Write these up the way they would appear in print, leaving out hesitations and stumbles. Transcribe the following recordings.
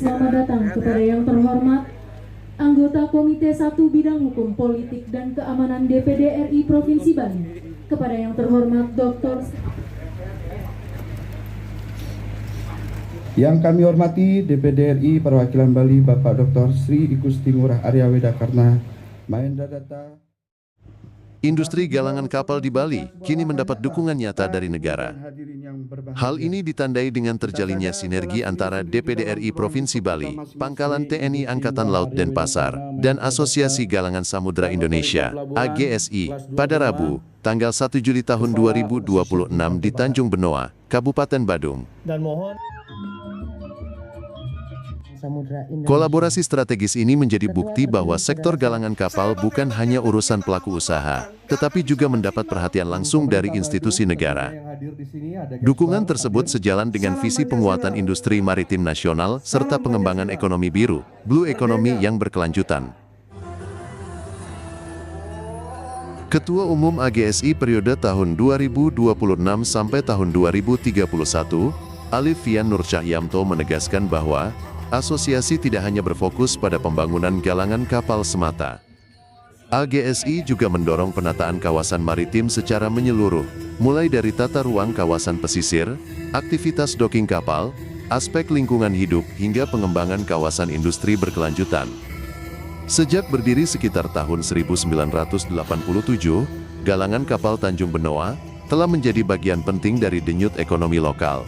selamat datang kepada yang terhormat anggota Komite 1 Bidang Hukum Politik dan Keamanan DPD RI Provinsi Bali, kepada yang terhormat Dr. Yang kami hormati DPD RI Perwakilan Bali Bapak Dr. Sri Igusti Ngurah Arya Wedakarna Mahendra Data. Industri galangan kapal di Bali kini mendapat dukungan nyata dari negara. Hal ini ditandai dengan terjalinnya sinergi antara DPD RI Provinsi Bali, Pangkalan TNI Angkatan Laut Denpasar, dan Asosiasi Galangan Samudra Indonesia (AGSI) pada Rabu, tanggal 1 Juli tahun 2026 di Tanjung Benoa, Kabupaten Badung. Kolaborasi strategis ini menjadi bukti bahwa sektor galangan kapal bukan hanya urusan pelaku usaha, tetapi juga mendapat perhatian langsung dari institusi negara. Dukungan tersebut sejalan dengan visi penguatan industri maritim nasional serta pengembangan ekonomi biru, blue economy yang berkelanjutan. Ketua Umum AGSI periode tahun 2026 sampai tahun 2031, Alif Fian Nur Cahyamto menegaskan bahwa asosiasi tidak hanya berfokus pada pembangunan galangan kapal semata. AGSI juga mendorong penataan kawasan maritim secara menyeluruh, mulai dari tata ruang kawasan pesisir, aktivitas docking kapal, aspek lingkungan hidup, hingga pengembangan kawasan industri berkelanjutan. Sejak berdiri sekitar tahun 1987, galangan kapal Tanjung Benoa telah menjadi bagian penting dari denyut ekonomi lokal.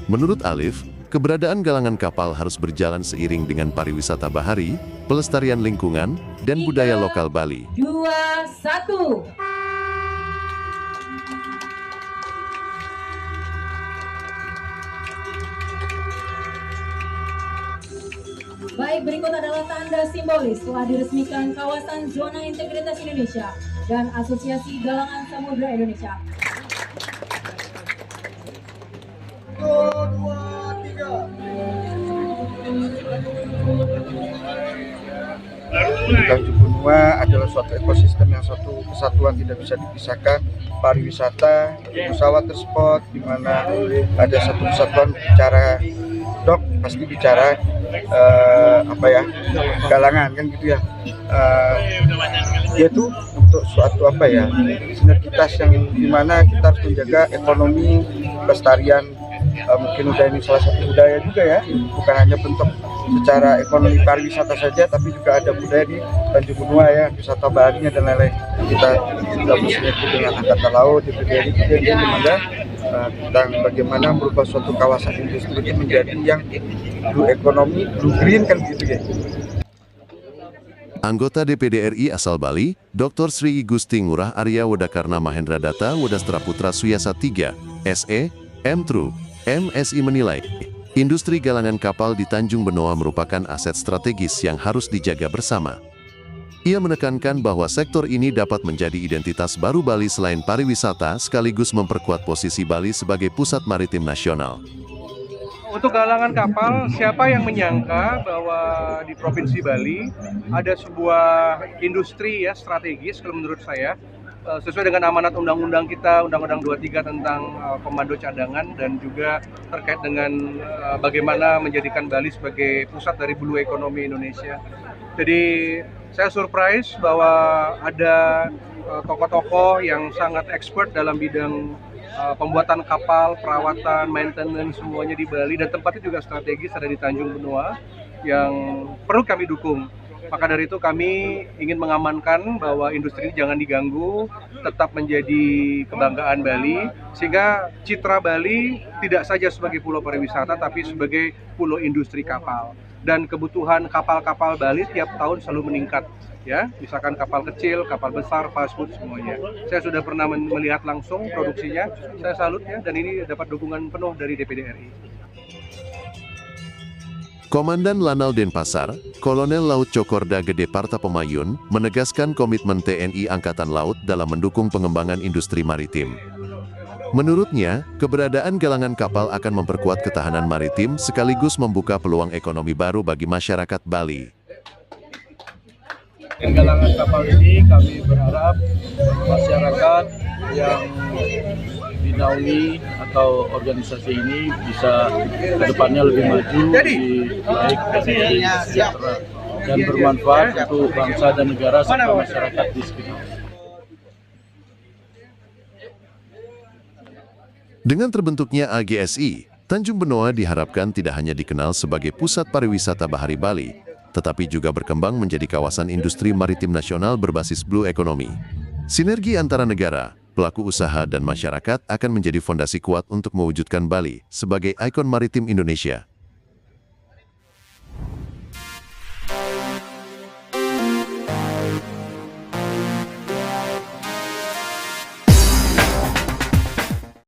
Menurut Alif, keberadaan galangan kapal harus berjalan seiring dengan pariwisata bahari, pelestarian lingkungan, dan budaya lokal Bali. 2, 1. Baik, berikut adalah tanda simbolis telah diresmikan kawasan zona integritas Indonesia dan Asosiasi Galangan Samudra Indonesia. 1, 2, 3. Tanjung Benoa adalah suatu ekosistem yang satu kesatuan tidak bisa dipisahkan. Pariwisata, pesawat terspot, di mana ada satu kesatuan bicara dok, pasti bicara galangan kan gitu ya. Yaitu untuk suatu sinergitas yang dimana kita harus menjaga ekonomi, pelestarian. Mungkin ini salah satu budaya juga ya, bukan hanya bentuk secara ekonomi pariwisata saja, tapi juga ada budaya di Tanjung Benoa ya, wisata baharinya dan lain-lain. Kita bersinergi dengan Angkatan Laut, DPD tentang bagaimana merubah suatu kawasan industri itu menjadi yang blue economy, blue green kan gitu ya. Anggota DPD RI asal Bali, Dr. Sri Igusti Ngurah Arya Wedakarna Mahendra Data Wedastra Putra Suyasa 3, SE, M.Tru, MSI menilai, industri galangan kapal di Tanjung Benoa merupakan aset strategis yang harus dijaga bersama. Ia menekankan bahwa sektor ini dapat menjadi identitas baru Bali selain pariwisata sekaligus memperkuat posisi Bali sebagai pusat maritim nasional. Untuk galangan kapal, siapa yang menyangka bahwa di Provinsi Bali ada sebuah industri ya strategis kalau menurut saya, sesuai dengan amanat undang-undang kita, Undang-Undang 23 tentang komando cadangan, dan juga terkait dengan bagaimana menjadikan Bali sebagai pusat dari blue economy Indonesia. Jadi saya surprise bahwa ada tokoh-tokoh yang sangat expert dalam bidang pembuatan kapal, perawatan, maintenance, semuanya di Bali, dan tempatnya juga strategis ada di Tanjung Benoa yang perlu kami dukung. Maka dari itu kami ingin mengamankan bahwa industri ini jangan diganggu, tetap menjadi kebanggaan Bali, sehingga citra Bali tidak saja sebagai pulau pariwisata, tapi sebagai pulau industri kapal. Dan kebutuhan kapal-kapal Bali tiap tahun selalu meningkat. Ya, misalkan kapal kecil, kapal besar, fast food, semuanya. Saya sudah pernah melihat langsung produksinya, saya salut ya, dan ini dapat dukungan penuh dari DPD RI. Komandan Lanal Denpasar, Kolonel Laut Cokorda Gede Parta Pemayun, menegaskan komitmen TNI Angkatan Laut dalam mendukung pengembangan industri maritim. Menurutnya, keberadaan galangan kapal akan memperkuat ketahanan maritim sekaligus membuka peluang ekonomi baru bagi masyarakat Bali. Dengan galangan kapal ini kami berharap masyarakat yang dinaungi atau organisasi ini bisa kedepannya lebih maju, lebih baik dan lebih sejahtera dan bermanfaat untuk bangsa dan negara serta masyarakat di sekitar. Dengan terbentuknya AGSI, Tanjung Benoa diharapkan tidak hanya dikenal sebagai pusat pariwisata bahari Bali, tetapi juga berkembang menjadi kawasan industri maritim nasional berbasis blue economy. Sinergi antara negara, pelaku usaha, dan masyarakat akan menjadi fondasi kuat untuk mewujudkan Bali sebagai ikon maritim Indonesia.